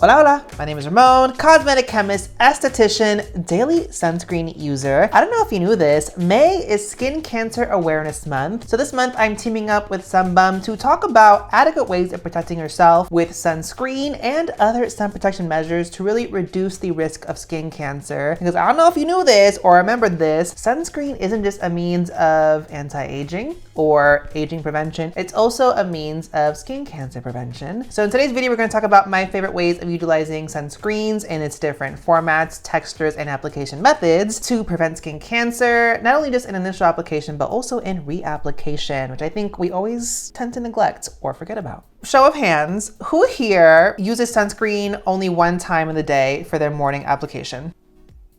Hola, hola. My name is Ramon, cosmetic chemist, esthetician, daily sunscreen user. I don't know if you knew this, May is Skin Cancer Awareness Month. So this month I'm teaming up with Bum to talk about adequate ways of protecting yourself with sunscreen and other sun protection measures to really reduce the risk of skin cancer. Because I don't know if you knew this or remembered this, sunscreen isn't just a means of anti-aging or aging prevention. It's also a means of skin cancer prevention. So in today's video, we're going to talk about my favorite ways of utilizing sunscreens in its different formats, textures, and application methods to prevent skin cancer, not only just in initial application, but also in reapplication, which I think we always tend to neglect or forget about. Show of hands, who here uses sunscreen only one time in the day for their morning application?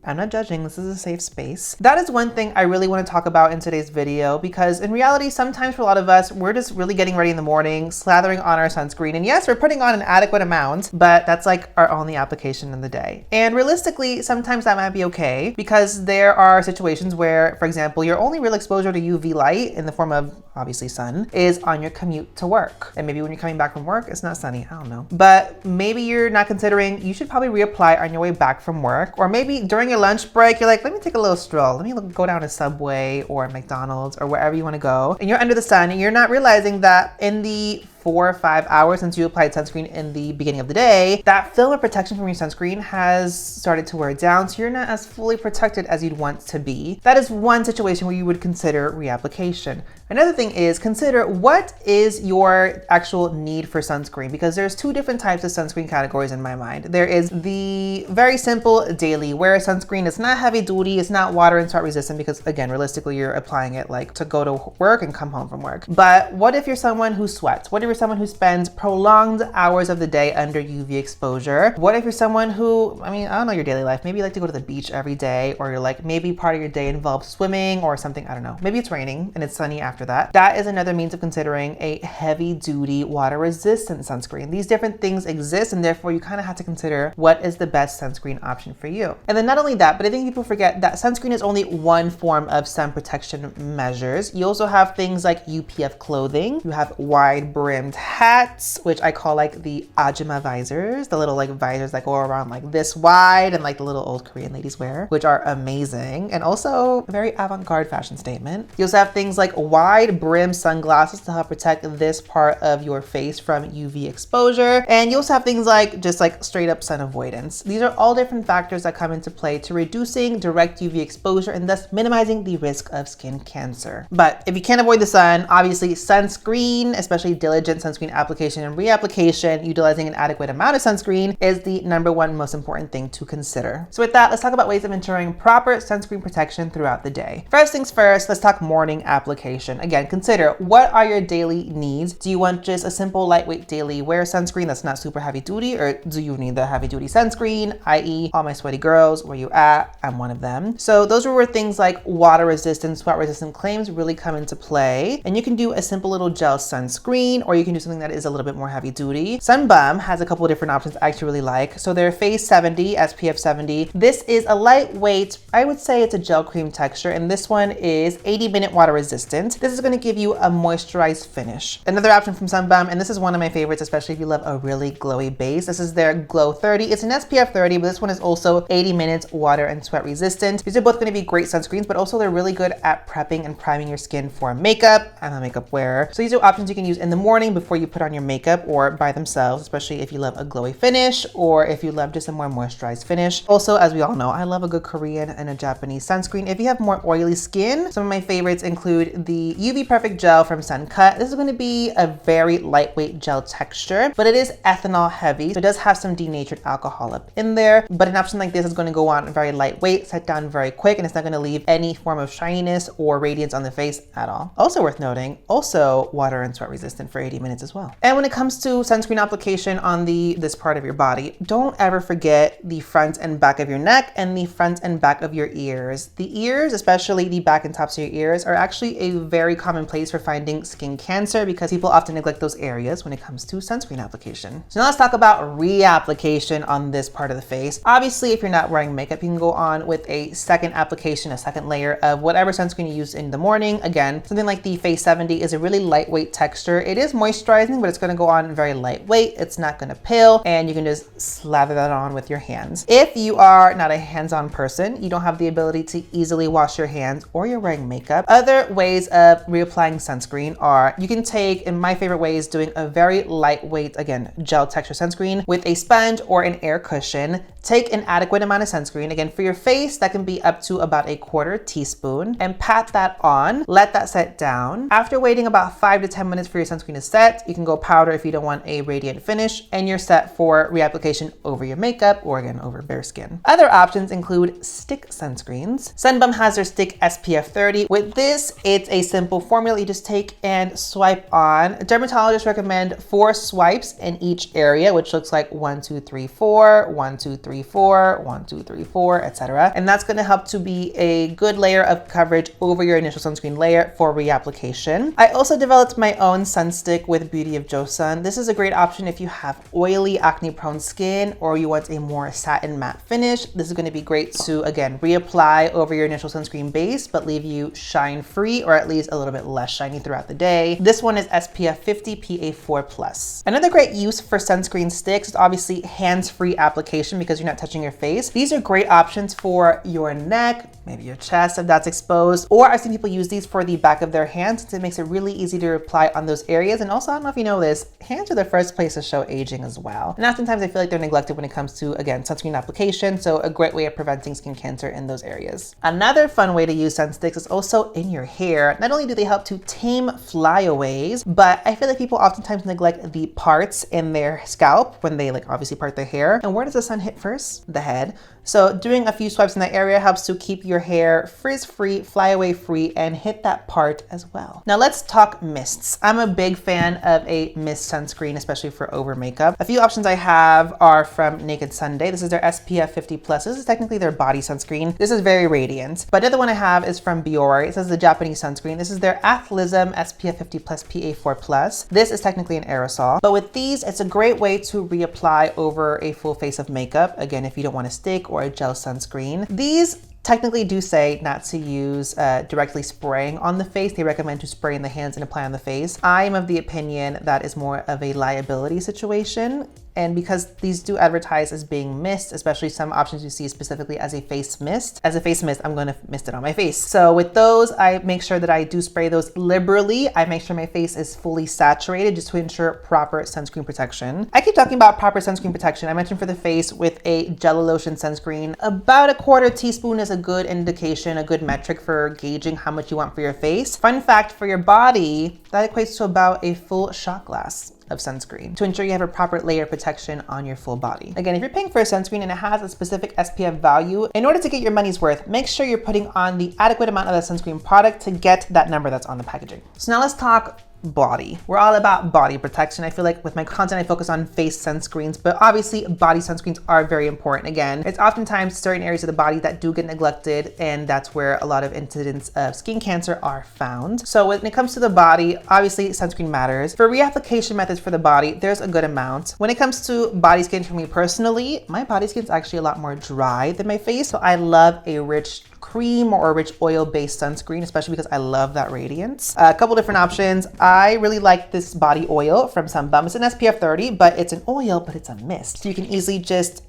I'm not judging, this is a safe space. That is one thing I really want to talk about in today's video, because in reality, sometimes for a lot of us, we're just really getting ready in the morning, slathering on our sunscreen. And yes, we're putting on an adequate amount, but that's like our only application in the day. And realistically, sometimes that might be okay, because there are situations where, for example, your only real exposure to UV light in the form of obviously sun is on your commute to work. And maybe when you're coming back from work, it's not sunny, I don't know. But maybe you're not considering, you should probably reapply on your way back from work, or maybe during your lunch break, you're like, let me take a little stroll. Let me go down to Subway or McDonald's or wherever you want to go. And you're under the sun and you're not realizing that in the 4 or 5 hours since you applied sunscreen in the beginning of the day, that film of protection from your sunscreen has started to wear down, so you're not as fully protected as you'd want to be. That is one situation where you would consider reapplication. Another thing is consider what is your actual need for sunscreen, because there's two different types of sunscreen categories in my mind. There is the very simple daily wear sunscreen. It's not heavy duty, it's not water and sweat resistant, because again, realistically, you're applying it like to go to work and come home from work. But what if you're someone who sweats? What if you're someone who spends prolonged hours of the day under UV exposure? What if you're someone who, I don't know your daily life, maybe you like to go to the beach every day, or you're like, maybe part of your day involves swimming or something, I don't know. Maybe it's raining and it's sunny after that. That is another means of considering a heavy duty water resistant sunscreen. These different things exist, and therefore you kind of have to consider what is the best sunscreen option for you. And then not only that, but I think people forget that sunscreen is only one form of sun protection measures. You also have things like UPF clothing. You have wide brimmed hats, which I call like the ajima visors, the little like visors that go around like this wide and like the little old Korean ladies wear, which are amazing and also a very avant-garde fashion statement. You also have things like wide brim sunglasses to help protect this part of your face from UV exposure. And you also have things like just like straight up sun avoidance. These are all different factors that come into play to reducing direct UV exposure and thus minimizing the risk of skin cancer. But if you can't avoid the sun, obviously sunscreen, especially diligent sunscreen application and reapplication, utilizing an adequate amount of sunscreen is the #1 most important thing to consider. So with that, let's talk about ways of ensuring proper sunscreen protection throughout the day. First things first, let's talk morning application. Again, consider what are your daily needs. Do you want just a simple lightweight daily wear sunscreen that's not super heavy duty, or do you need the heavy duty sunscreen, i.e. all my sweaty girls, where you at? I'm one of them. So those are where things like water resistant, sweat resistant claims really come into play. And you can do a simple little gel sunscreen, or you can do something that is a little bit more heavy duty. Bum has a couple of different options I actually really like. So their Phase 70, SPF 70. This is a lightweight, I would say it's a gel cream texture, and this one is 80-minute water resistant. This is going to give you a moisturized finish. Another option from Bum, and this is one of my favorites, especially if you love a really glowy base. This is their Glow 30. It's an SPF 30, but this one is also 80 minutes water and sweat resistant. These are both going to be great sunscreens, but also they're really good at prepping and priming your skin for makeup. I'm a makeup wearer. So these are options you can use in the morning before you put on your makeup, or by themselves, especially if you love a glowy finish or if you love just a more moisturized finish. Also, as we all know, I love a good Korean and a Japanese sunscreen. If you have more oily skin, some of my favorites include the UV Perfect Gel from Suncut. This is going to be a very lightweight gel texture, but it is ethanol heavy, so it does have some denatured alcohol up in there. But an option like this is going to go on very lightweight, set down very quick, and it's not going to leave any form of shininess or radiance on the face at all. Also worth noting, also water and sweat resistant for 80 minutes as well. And when it comes to sunscreen application on this part of your body, don't ever forget the front and back of your neck and the front and back of your ears. The ears, especially the back and tops of your ears, are actually a very common place for finding skin cancer, because people often neglect those areas when it comes to sunscreen application. So now let's talk about reapplication on this part of the face. Obviously, if you're not wearing makeup, you can go on with a second application, a second layer of whatever sunscreen you use in the morning. Again, something like the Phase 70 is a really lightweight texture. It is moisturizing moisturizing, but it's gonna go on very lightweight. It's not gonna peel, and you can just slather that on with your hands. If you are not a hands-on person, you don't have the ability to easily wash your hands or you're wearing makeup, other ways of reapplying sunscreen are, you can take, in my favorite way is doing a very lightweight, again, gel texture sunscreen with a sponge or an air cushion. Take an adequate amount of sunscreen. Again, for your face, that can be up to about a 1/4 teaspoon, and pat that on. Let that set down. After waiting about 5 to 10 minutes for your sunscreen to set, you can go powder if you don't want a radiant finish, and you're set for reapplication over your makeup or again, over bare skin. Other options include stick sunscreens. Bum has their Stick SPF 30. With this, it's a simple formula you just take and swipe on. Dermatologists recommend 4 swipes in each area, which looks like 1, 2, 3, 4, 1, 2, 3, 4, 1, 2, 3, 4, etc. And that's going to help to be a good layer of coverage over your initial sunscreen layer for reapplication. I also developed my own sun stick with Beauty of Joseon. This is a great option if you have oily, acne-prone skin or you want a more satin matte finish. This is going to be great to, again, reapply over your initial sunscreen base, but leave you shine-free or at least a little bit less shiny throughout the day. This one is SPF 50 PA4+. Another great use for sunscreen sticks is obviously hands-free application because you're not touching your face. These are great options for your neck, maybe your chest if that's exposed, or I've seen people use these for the back of their hands since it makes it really easy to apply on those areas. And also, I don't know if you know this, hands are the first place to show aging as well. And oftentimes I feel like they're neglected when it comes to, again, sunscreen application. So a great way of preventing skin cancer in those areas. Another fun way to use sun sticks is also in your hair. Not only do they help to tame flyaways, but I feel like people oftentimes neglect the parts in their scalp when they obviously part their hair. And where does the sun hit first? The head. So doing a few swipes in that area helps to keep your hair frizz-free, flyaway free, and hit that part as well. Now let's talk mists. I'm a big fan of a mist sunscreen, especially for over makeup. A few options I have are from Naked Sunday. This is their SPF 50+. This is technically their body sunscreen. This is very radiant. But the other one I have is from Biore. It says the Japanese sunscreen. This is their Athlizm SPF 50+ PA4+. This is technically an aerosol. But with these, it's a great way to reapply over a full face of makeup. Again, if you don't want to stick or a gel sunscreen. These technically do say not to use directly spraying on the face. They recommend to spray in the hands and apply on the face. I am of the opinion that is more of a liability situation. And because these do advertise as being mist, especially some options you see specifically as a face mist. As a face mist, I'm gonna mist it on my face. So with those, I make sure that I do spray those liberally. I make sure my face is fully saturated just to ensure proper sunscreen protection. I keep talking about proper sunscreen protection. I mentioned for the face with a gel lotion sunscreen, about a 1/4 teaspoon is a good indication, a good metric for gauging how much you want for your face. Fun fact for your body, that equates to about a full shot glass of sunscreen to ensure you have a proper layer of protection on your full body. Again, if you're paying for a sunscreen and it has a specific SPF value, in order to get your money's worth, make sure you're putting on the adequate amount of the sunscreen product to get that number that's on the packaging. So now let's talk body. We're all about body protection. I feel like with my content, I focus on face sunscreens, but obviously body sunscreens are very important. Again, it's oftentimes certain areas of the body that do get neglected, and that's where a lot of incidents of skin cancer are found. So when it comes to the body, obviously sunscreen matters. For reapplication methods for the body, there's a good amount. When it comes to body skin for me personally, my body skin is actually a lot more dry than my face. So I love a rich cream or a rich oil-based sunscreen, especially because I love that radiance. A couple different options. I really like this body oil from Bum. It's an SPF 30, but it's an oil, but it's a mist. So you can easily just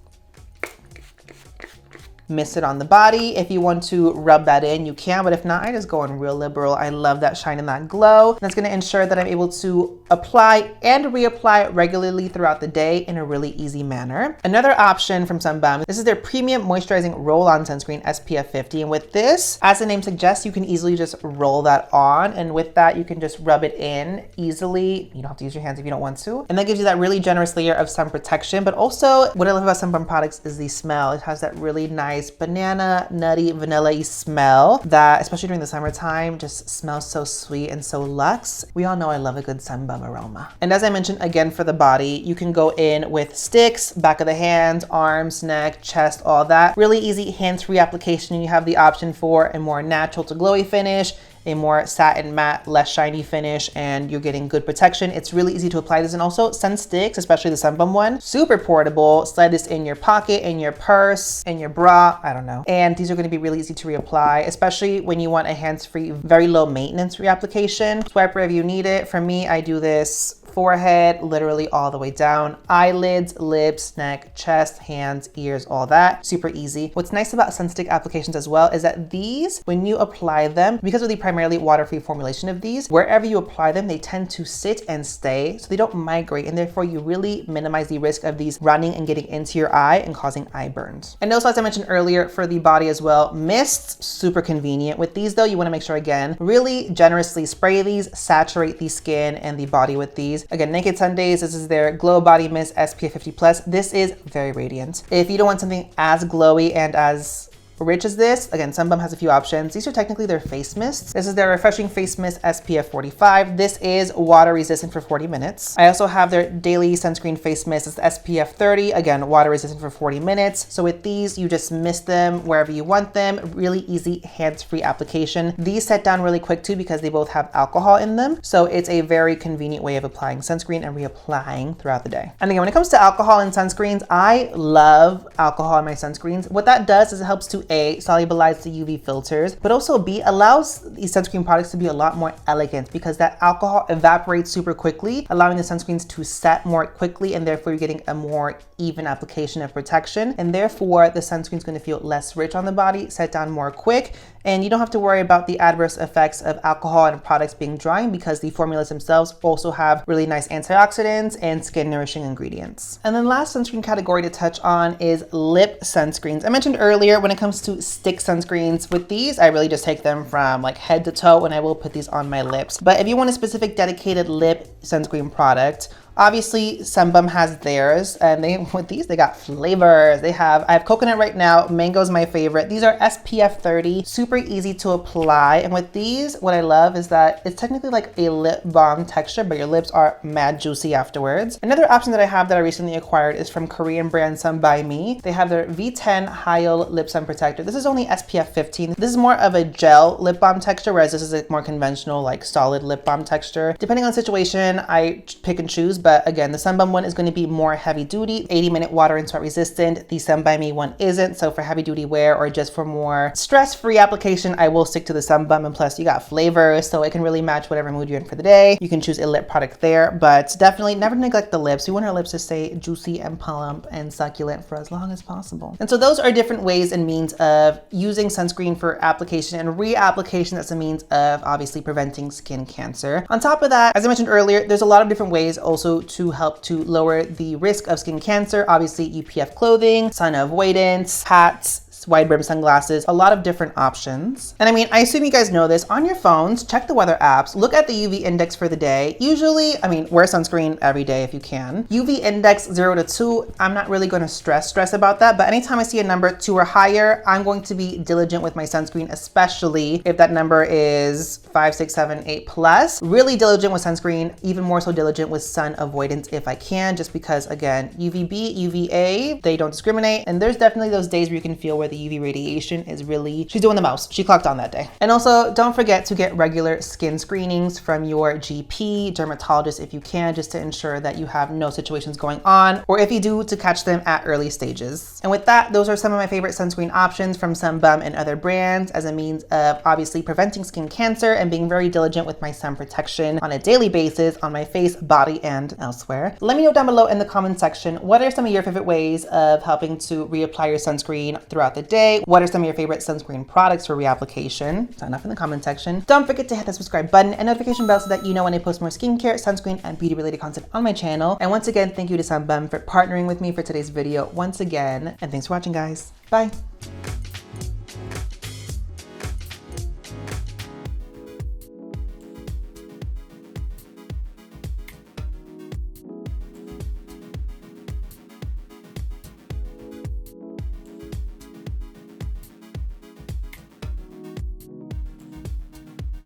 mist it on the body. If you want to rub that in, you can, but if not, I just go in real liberal. I love that shine and that glow. And that's gonna ensure that I'm able to apply and reapply regularly throughout the day in a really easy manner. Another option from Bum, this is their premium moisturizing roll-on sunscreen, SPF 50. And with this, as the name suggests, you can easily just roll that on. And with that, you can just rub it in easily. You don't have to use your hands if you don't want to. And that gives you that really generous layer of sun protection. But also what I love about Bum products is the smell. It has that really nice banana, nutty, vanilla-y smell that, especially during the summertime, just smells so sweet and so luxe. We all know I love a good Bum aroma. And as I mentioned, again, for the body, you can go in with sticks, back of the hands, arms, neck, chest, all that. Really easy hands-free application. You have the option for a more natural to glowy finish, a more satin matte, less shiny finish, and you're getting good protection. It's really easy to apply this. And also sun sticks, especially the Bum one, super portable. Slide this in your pocket, in your purse, in your bra, I don't know. And these are gonna be really easy to reapply, especially when you want a hands-free, very low maintenance reapplication. Swipe wherever you need it. For me, I do this forehead, literally all the way down, eyelids, lips, neck, chest, hands, ears, all that. Super easy. What's nice about Sunstick applications as well is that these, when you apply them, because of the primarily water-free formulation of these, wherever you apply them, they tend to sit and stay, so they don't migrate, and therefore you really minimize the risk of these running and getting into your eye and causing eye burns. And also, as I mentioned earlier, for the body as well, mists, super convenient. With these though, you wanna make sure, again, really generously spray these, saturate the skin and the body with these. Again, Naked Sundays, this is their Glow Body Mist SPF 50+. This is very radiant. If you don't want something as glowy and as rich as this, again, Bum has a few options. These are technically their face mists. This is their Refreshing Face Mist SPF 45. This is water resistant for 40 minutes. I also have their Daily Sunscreen Face Mist. It's SPF 30, again, water resistant for 40 minutes. So with these, you just mist them wherever you want them. Really easy, hands-free application. These set down really quick too because they both have alcohol in them. So it's a very convenient way of applying sunscreen and reapplying throughout the day. And again, when it comes to alcohol in sunscreens, I love alcohol in my sunscreens. What that does is it helps to A, solubilize the UV filters, but also B, allows these sunscreen products to be a lot more elegant because that alcohol evaporates super quickly, allowing the sunscreens to set more quickly, and therefore you're getting a more even application of protection, and therefore the sunscreen is going to feel less rich on the body, set down more quick, and you don't have to worry about the adverse effects of alcohol and products being drying because the formulas themselves also have really nice antioxidants and skin nourishing ingredients. And then last sunscreen category to touch on is lip sunscreens. I mentioned earlier when it comes to stick sunscreens, with these I really just take them from like head to toe and I will put these on my lips. But if you want a specific dedicated lip sunscreen product, obviously Bum has theirs, and with these they got flavors. I have coconut right now, mango is my favorite. These are SPF 30, super easy to apply. And with these, what I love is that it's technically like a lip balm texture, but your lips are mad juicy afterwards. Another option that I have that I recently acquired is from Korean brand Sun by Me. They have their V10 Hyal Lip Sun Protector. This is only SPF 15. This is more of a gel lip balm texture, whereas this is a more conventional, like solid lip balm texture. Depending on the situation, I pick and choose. But again, the Bum one is going to be more heavy duty, 80-minute water and sweat resistant. The Sun by Me one isn't. So for heavy duty wear or just for more stress-free application, I will stick to the Bum. And plus you got flavors, so it can really match whatever mood you're in for the day. You can choose a lip product there, but definitely never neglect the lips. We want our lips to stay juicy and plump and succulent for as long as possible. And so those are different ways and means of using sunscreen for application, and reapplication as a means of obviously preventing skin cancer. On top of that, as I mentioned earlier, there's a lot of different ways also to help to lower the risk of skin cancer. Obviously UPF clothing, sun avoidance, hats, wide brim sunglasses, a lot of different options. And I mean, I assume you guys know this. On your phones, check the weather apps, look at the UV index for the day. Usually, I mean, wear sunscreen every day if you can. UV index 0 to 2, I'm not really going to stress about that, but anytime I see a number 2 or higher, I'm going to be diligent with my sunscreen, especially if that number is 5, 6, 7, 8 plus. Really diligent with sunscreen, even more so diligent with sun avoidance if I can, just because again, UVB, UVA, they don't discriminate. And there's definitely those days where you can feel where the UV radiation is really, she's doing the most. She clocked on that day. And also don't forget to get regular skin screenings from your GP, dermatologist if you can, just to ensure that you have no situations going on, or if you do, to catch them at early stages. And with that, those are some of my favorite sunscreen options from Bum and other brands as a means of obviously preventing skin cancer and being very diligent with my sun protection on a daily basis on my face, body, and elsewhere. Let me know down below in the comment section, what are some of your favorite ways of helping to reapply your sunscreen throughout the day? What are some of your favorite sunscreen products for reapplication? Sign up in the comment section. Don't forget to hit that subscribe button and notification bell so that you know when I post more skincare, sunscreen, and beauty related content on my channel. And once again, thank you to Bum for partnering with me for today's video once again. And thanks for watching, guys. Bye.